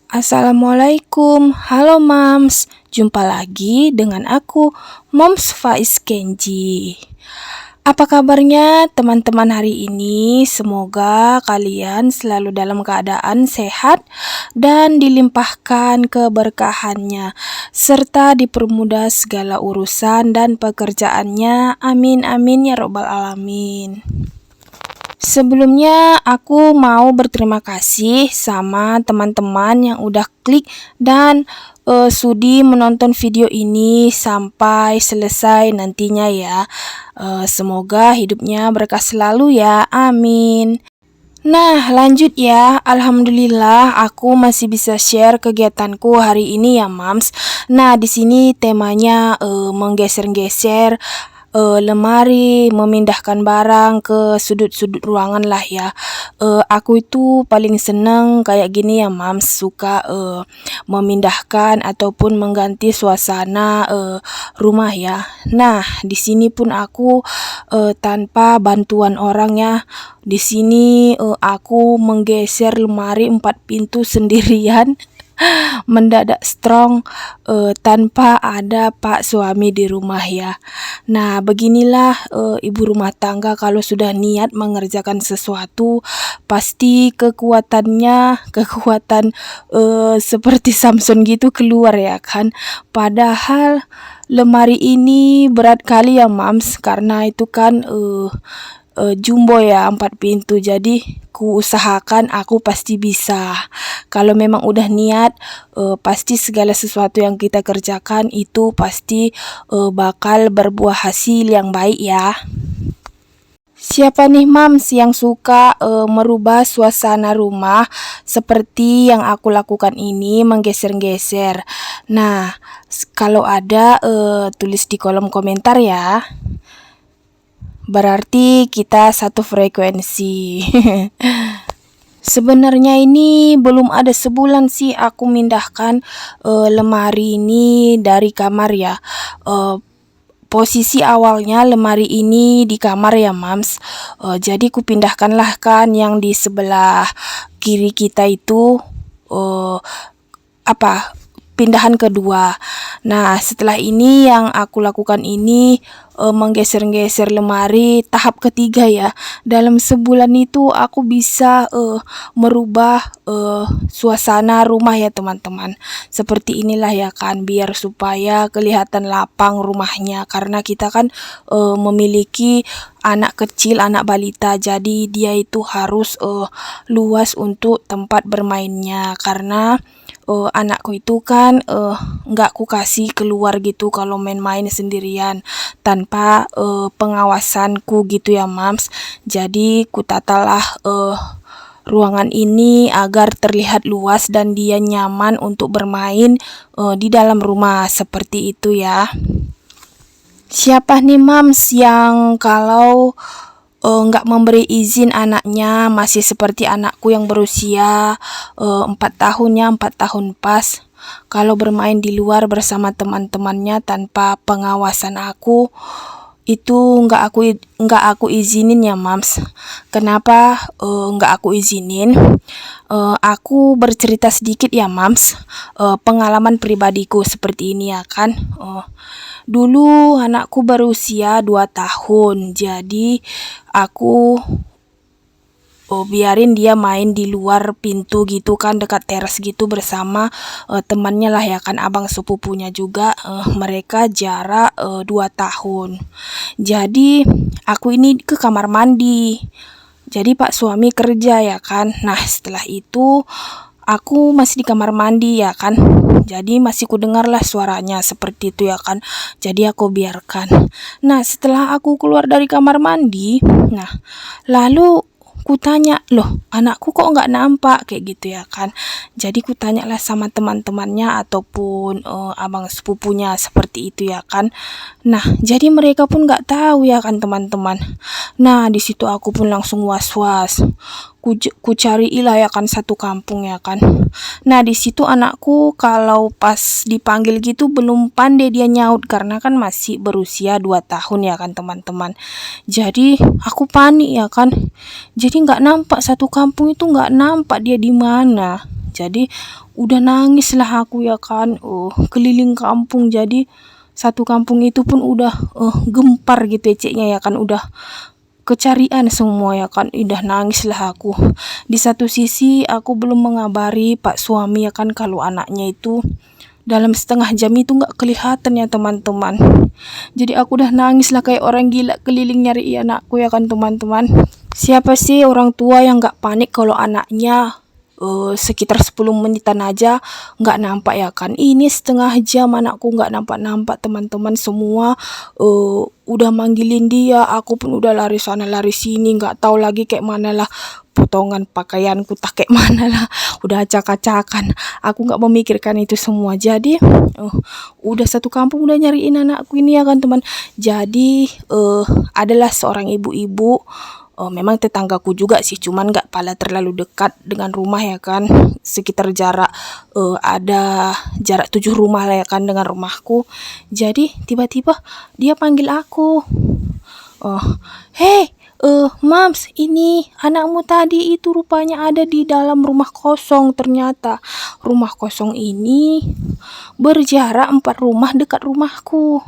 Assalamualaikum, halo Mams. Jumpa lagi dengan aku, Moms Faiz Kenji. Apa kabarnya teman-teman hari ini? Semoga kalian selalu dalam keadaan sehat dan dilimpahkan keberkahannya, serta dipermudah segala urusan dan pekerjaannya. Amin amin ya robbal alamin. Sebelumnya aku mau berterima kasih sama teman-teman yang udah klik dan sudi menonton video ini sampai selesai nantinya ya. Semoga hidupnya berkah selalu ya, amin. Nah, lanjut ya. Alhamdulillah aku masih bisa share kegiatanku hari ini ya, Mams. Nah, di sini temanya menggeser-geser lemari, memindahkan barang ke sudut-sudut ruangan lah ya. Aku itu paling seneng kayak gini ya, Mams, suka memindahkan ataupun mengganti suasana rumah ya. Nah, di sini pun aku tanpa bantuan orang ya. Di sini aku menggeser lemari 4 pintu sendirian. Mendadak strong tanpa ada pak suami di rumah ya. Nah, beginilah ibu rumah tangga kalau sudah niat mengerjakan sesuatu, pasti kekuatan seperti Samson gitu keluar ya kan. Padahal lemari ini berat kali ya, Mams, karena itu kan jumbo ya, 4 pintu. Jadi ku usahakan aku pasti bisa. Kalau memang udah niat, pasti segala sesuatu yang kita kerjakan itu pasti bakal berbuah hasil yang baik ya. Siapa nih, Mams, yang suka merubah suasana rumah seperti yang aku lakukan ini, menggeser-geser? Nah, kalau ada tulis di kolom komentar ya. Berarti kita satu frekuensi. Sebenarnya ini belum ada sebulan sih aku mindahkan lemari ini dari kamar ya. Posisi awalnya lemari ini di kamar ya, Mams. Jadi ku pindahkanlah kan yang di sebelah kiri kita itu pindahan kedua. Nah, setelah ini yang aku lakukan ini menggeser-geser lemari tahap ketiga ya. Dalam sebulan itu aku bisa merubah suasana rumah ya, teman-teman. Seperti inilah ya kan, biar supaya kelihatan lapang rumahnya, karena kita kan memiliki anak kecil, anak balita, jadi dia itu harus luas untuk tempat bermainnya, karena anakku itu kan nggak ku kasih keluar gitu kalau main-main sendirian tanpa pengawasanku gitu ya, Mams. Jadi ku tatalah ruangan ini agar terlihat luas dan dia nyaman untuk bermain di dalam rumah, seperti itu ya. Siapa nih, Mams, yang kalau nggak memberi izin anaknya masih seperti anakku yang berusia 4 tahun ya, 4 tahun pas, kalau bermain di luar bersama teman-temannya tanpa pengawasan aku, itu nggak aku izinin ya, Mams. Kenapa nggak aku izinin? Aku bercerita sedikit ya, Mams. Pengalaman pribadiku seperti ini ya kan. Dulu anakku berusia 2 tahun, jadi aku biarin dia main di luar pintu gitu kan, dekat teras gitu bersama temannya lah ya kan, abang sepupunya juga. Mereka jarak 2 tahun. Jadi aku ini ke kamar mandi. Jadi pak suami kerja ya kan. Nah, setelah itu aku masih di kamar mandi ya kan. Jadi masih ku dengar lah suaranya seperti itu ya kan. Jadi aku biarkan. Nah, setelah aku keluar dari kamar mandi, nah lalu ku tanya, loh anakku kok nggak nampak kayak gitu ya kan. Jadi ku tanya lah sama teman-temannya ataupun abang sepupunya seperti itu ya kan. Nah, jadi mereka pun nggak tahu ya kan, teman-teman. Nah, di situ aku pun langsung was-was. Ku cari ilah ya kan satu kampung ya kan. Nah, di situ anakku kalau pas dipanggil gitu belum pandai dia nyaut, karena kan masih berusia 2 tahun ya kan, teman-teman. Jadi aku panik ya kan. Jadi nggak nampak, satu kampung itu nggak nampak dia di mana. Jadi udah nangis lah aku ya kan, keliling kampung. Jadi satu kampung itu pun udah gempar gitu ya Ceknya ya kan, udah kecarian semua ya kan, udah nangis lah aku. Di satu sisi aku belum mengabari pak suami ya kan kalau anaknya itu dalam setengah jam itu nggak kelihatan ya teman-teman. Jadi aku udah nangis lah kayak orang gila keliling nyari anakku ya kan teman-teman. Siapa sih orang tua yang nggak panik kalau anaknya sekitar 10 menitan aja nggak nampak ya kan. Ini setengah jam anakku nggak nampak-nampak teman-teman. Semua udah manggilin dia, aku pun udah lari sana lari sini, nggak tahu lagi kayak mana lah potongan pakaianku tak kayak mana lah, udah acak-acakan. Aku nggak memikirkan itu semua. Jadi udah satu kampung udah nyariin anakku ini ya kan teman. Jadi adalah seorang ibu-ibu, memang tetanggaku juga sih, cuman nggak pala terlalu dekat dengan rumah ya kan, sekitar jarak ada jarak 7 rumah lah ya kan dengan rumahku. Jadi tiba-tiba dia panggil aku, "Hei, Mams, ini anakmu tadi itu rupanya ada di dalam rumah kosong." Ternyata rumah kosong ini berjarak 4 rumah dekat rumahku.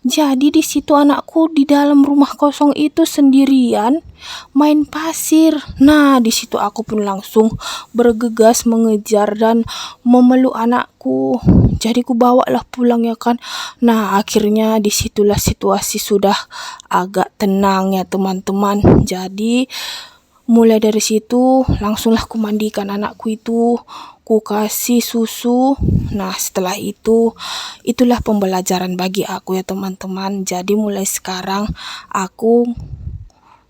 Jadi di situ anakku di dalam rumah kosong itu sendirian main pasir. Nah, di situ aku pun langsung bergegas mengejar dan memeluk anakku. Jadi ku bawalah pulang ya kan. Nah, akhirnya disitulah situasi sudah agak tenang ya teman-teman. Jadi mulai dari situ langsunglah ku mandikan anakku itu, ku kasih susu. Nah, setelah itu itulah pembelajaran bagi aku ya teman-teman. Jadi mulai sekarang aku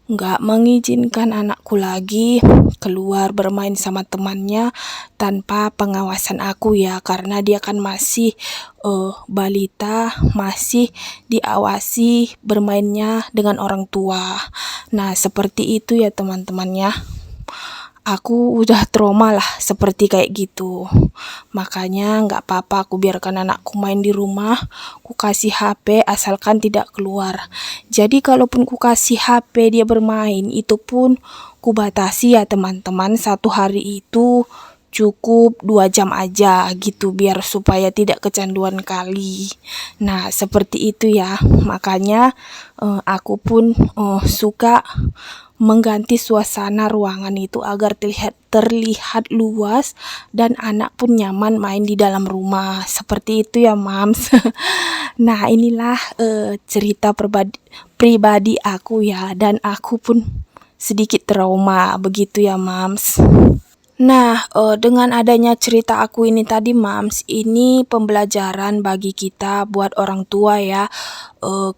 nggak mengizinkan anakku lagi keluar bermain sama temannya tanpa pengawasan aku ya, karena dia kan masih balita, masih diawasi bermainnya dengan orang tua. Nah, seperti itu ya teman-teman ya. Aku udah trauma lah seperti kayak gitu. Makanya nggak apa-apa aku biarkan anakku main di rumah, ku kasih HP asalkan tidak keluar. Jadi kalaupun ku kasih HP dia bermain, itu pun ku batasi ya teman-teman, satu hari itu cukup 2 jam aja gitu biar supaya tidak kecanduan kali. Nah, seperti itu ya. Makanya aku pun suka mengganti suasana ruangan itu agar terlihat luas dan anak pun nyaman main di dalam rumah. Seperti itu ya, Mams. Nah, inilah cerita pribadi aku ya, dan aku pun sedikit trauma begitu ya, Mams. Nah, dengan adanya cerita aku ini tadi, Mams, ini pembelajaran bagi kita buat orang tua ya.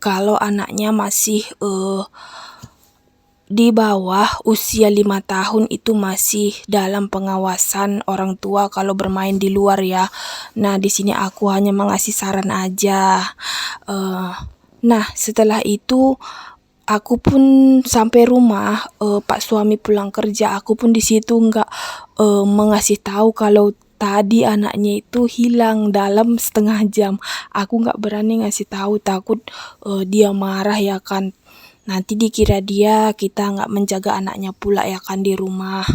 Kalau anaknya masih di bawah usia 5 tahun itu masih dalam pengawasan orang tua kalau bermain di luar ya. Nah, di sini aku hanya mengasih saran aja. Nah, setelah itu aku pun sampai rumah, pak suami pulang kerja, aku pun di situ nggak mengasih tahu kalau tadi anaknya itu hilang dalam setengah jam. Aku nggak berani ngasih tahu, takut dia marah ya kan. Nanti dikira dia kita nggak menjaga anaknya pula ya kan di rumah.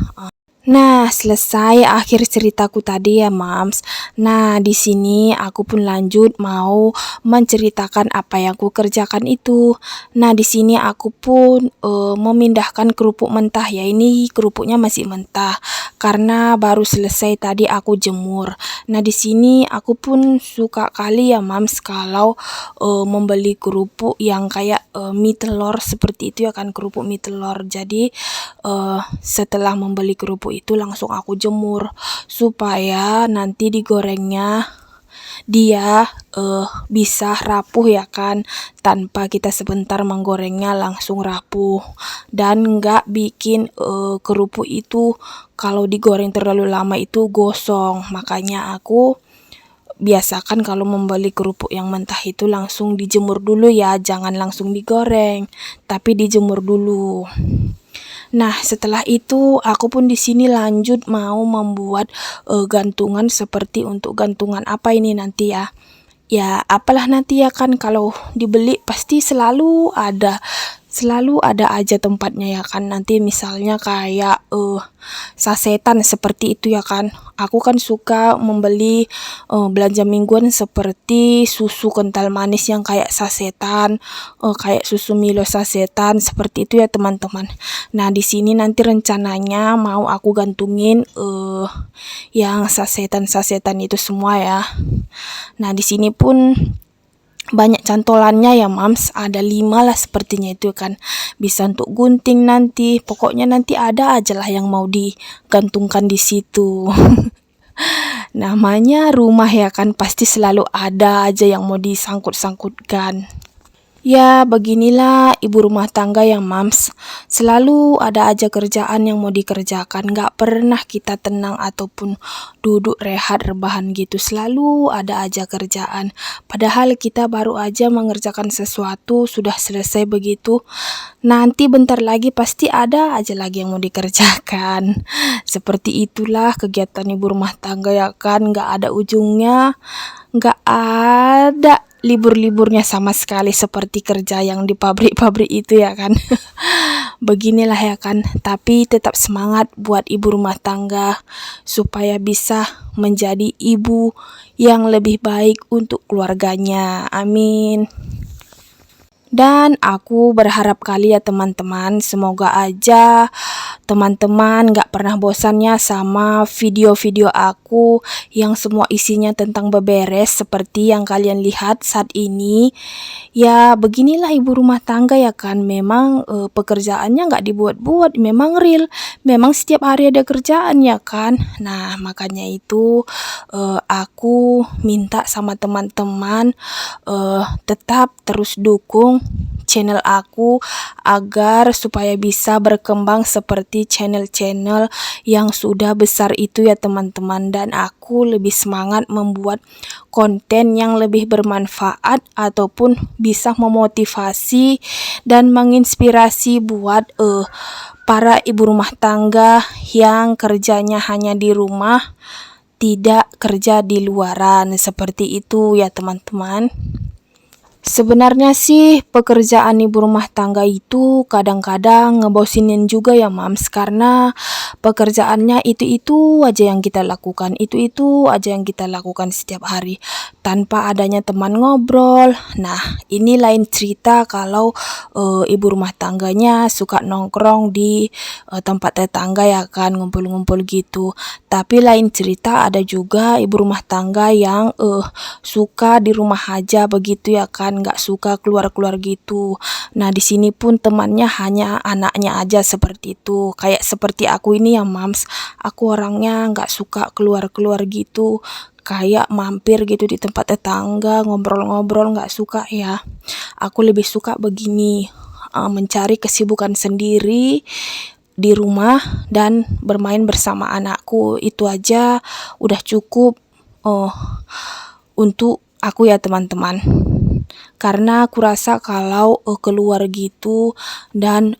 Nah, selesai akhir ceritaku tadi ya, Mams. Nah, di sini aku pun lanjut mau menceritakan apa yang ku kerjakan itu. Nah, di sini aku pun memindahkan kerupuk mentah ya. Ini kerupuknya masih mentah karena baru selesai tadi aku jemur. Nah, di sini aku pun suka kali ya, Mams, kalau membeli kerupuk yang kayak mie telur seperti itu ya kan, kerupuk mie telur. Jadi setelah membeli kerupuk itu langsung aku jemur supaya nanti digorengnya dia bisa rapuh ya kan, tanpa kita sebentar menggorengnya langsung rapuh dan nggak bikin kerupuk itu kalau digoreng terlalu lama itu gosong. Makanya aku biasakan kalau membeli kerupuk yang mentah itu langsung dijemur dulu ya, jangan langsung digoreng, tapi dijemur dulu. Nah, setelah itu aku pun di sini lanjut mau membuat gantungan seperti untuk gantungan apa ini nanti ya. Ya, apalah nanti ya kan, kalau dibeli pasti selalu ada Selalu ada aja tempatnya ya kan. Nanti misalnya kayak sasetan seperti itu ya kan. Aku kan suka membeli belanja mingguan seperti susu kental manis yang kayak sasetan, kayak susu Milo sasetan seperti itu ya teman-teman. Nah, di sini nanti rencananya mau aku gantungin yang sasetan-sasetan itu semua ya. Nah, di sini pun banyak cantolannya ya mams, ada 5 lah sepertinya itu kan, bisa untuk gunting nanti, pokoknya nanti ada aja lah yang mau digantungkan di situ. Namanya rumah ya kan, pasti selalu ada aja yang mau disangkut-sangkutkan. Ya, beginilah ibu rumah tangga yang mams. Selalu ada aja kerjaan yang mau dikerjakan. Gak pernah kita tenang ataupun duduk rehat rebahan gitu. Selalu ada aja kerjaan. Padahal kita baru aja mengerjakan sesuatu, sudah selesai begitu. Nanti bentar lagi pasti ada aja lagi yang mau dikerjakan. Seperti itulah kegiatan ibu rumah tangga ya kan. Gak ada ujungnya. Gak ada libur-liburnya sama sekali seperti kerja yang di pabrik-pabrik itu ya kan. Beginilah ya kan, tapi tetap semangat buat ibu rumah tangga supaya bisa menjadi ibu yang lebih baik untuk keluarganya. Amin. Dan aku berharap kali ya teman-teman, semoga aja teman-teman gak pernah bosannya sama video-video aku yang semua isinya tentang beberes seperti yang kalian lihat saat ini. Ya beginilah ibu rumah tangga ya kan, memang pekerjaannya gak dibuat-buat, memang real, memang setiap hari ada kerjaan ya kan. Nah makanya itu aku minta sama teman-teman tetap terus dukung channel aku agar supaya bisa berkembang seperti channel-channel yang sudah besar itu ya teman-teman, dan aku lebih semangat membuat konten yang lebih bermanfaat ataupun bisa memotivasi dan menginspirasi buat para ibu rumah tangga yang kerjanya hanya di rumah, tidak kerja di luaran, seperti itu ya teman-teman. Sebenarnya sih pekerjaan ibu rumah tangga itu kadang-kadang ngebosinin juga ya mams, karena pekerjaannya itu-itu aja yang kita lakukan, itu-itu aja yang kita lakukan setiap hari tanpa adanya teman ngobrol. Nah ini lain cerita kalau ibu rumah tangganya suka nongkrong di tempat tetangga ya kan, ngumpul-ngumpul gitu. Tapi lain cerita ada juga ibu rumah tangga yang suka di rumah aja begitu ya kan, nggak suka keluar-keluar gitu. Nah di sini pun temannya hanya anaknya aja seperti itu, kayak seperti aku ini ya mams, aku orangnya nggak suka keluar-keluar gitu, kayak mampir gitu di tempat tetangga ngobrol-ngobrol, nggak suka ya. Aku lebih suka begini, mencari kesibukan sendiri di rumah dan bermain bersama anakku, itu aja udah cukup untuk aku ya teman-teman. Karena aku rasa kalau keluar gitu dan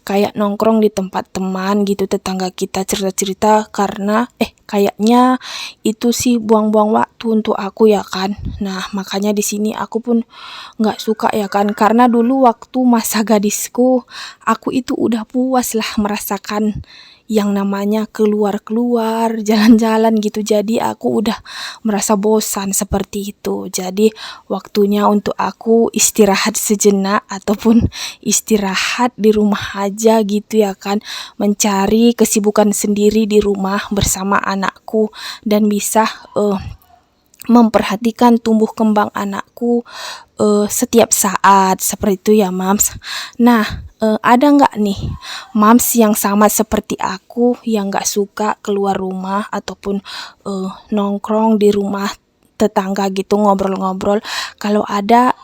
kayak nongkrong di tempat teman gitu, tetangga kita cerita-cerita, karena kayaknya itu sih buang-buang waktu untuk aku ya kan. Nah makanya di sini aku pun nggak suka ya kan, karena dulu waktu masa gadisku aku itu udah puas lah merasakan yang namanya keluar-keluar, jalan-jalan gitu. Jadi aku udah merasa bosan seperti itu. Jadi waktunya untuk aku istirahat sejenak ataupun istirahat di rumah aja gitu ya kan. Mencari kesibukan sendiri di rumah bersama anakku dan bisa memperhatikan tumbuh kembang anakku setiap saat, seperti itu ya mams. Nah ada nggak nih mams yang sama seperti aku yang nggak suka keluar rumah ataupun nongkrong di rumah tetangga gitu ngobrol-ngobrol? Kalau ada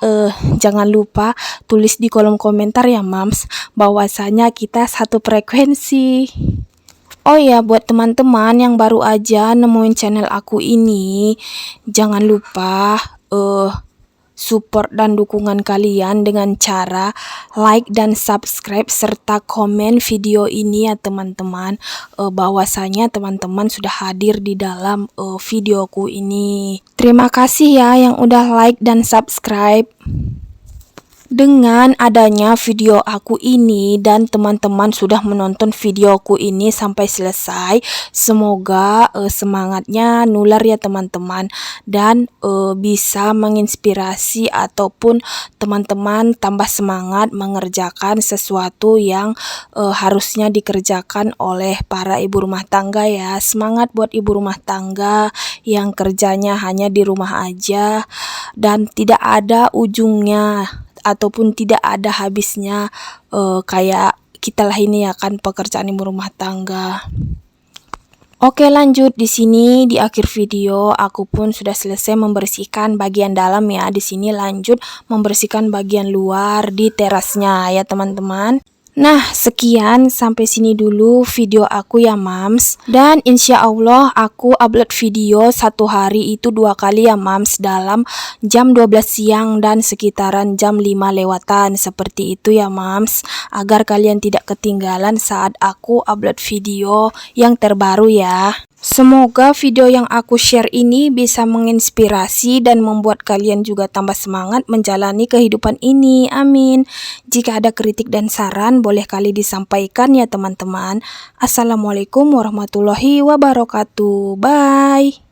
jangan lupa tulis di kolom komentar ya mams, bahwasanya kita satu frekuensi. Oh ya, buat teman-teman yang baru aja nemuin channel aku ini, jangan lupa support dan dukungan kalian dengan cara like dan subscribe serta komen video ini ya teman-teman, bahwasanya teman-teman sudah hadir di dalam videoku ini. Terima kasih ya yang udah like dan subscribe. Dengan adanya video aku ini dan teman-teman sudah menonton videoku ini sampai selesai, semoga semangatnya nular ya teman-teman, dan bisa menginspirasi ataupun teman-teman tambah semangat mengerjakan sesuatu yang harusnya dikerjakan oleh para ibu rumah tangga ya. Semangat buat ibu rumah tangga yang kerjanya hanya di rumah aja dan tidak ada ujungnya ataupun tidak ada habisnya, kayak kita lah ini ya kan pekerjaan ibu rumah tangga. Oke, lanjut di sini di akhir video aku pun sudah selesai membersihkan bagian dalam ya. Di sini lanjut membersihkan bagian luar di terasnya ya teman-teman. Nah, sekian sampai sini dulu video aku ya mams. Dan insya Allah aku upload video satu hari itu 2 kali ya mams, dalam jam 12 siang dan sekitaran jam 5 lewatan. Seperti itu ya mams, agar kalian tidak ketinggalan saat aku upload video yang terbaru ya. Semoga video yang aku share ini bisa menginspirasi dan membuat kalian juga tambah semangat menjalani kehidupan ini. Amin. Jika ada kritik dan saran, boleh kali disampaikan ya teman-teman. Assalamualaikum warahmatullahi wabarakatuh. Bye.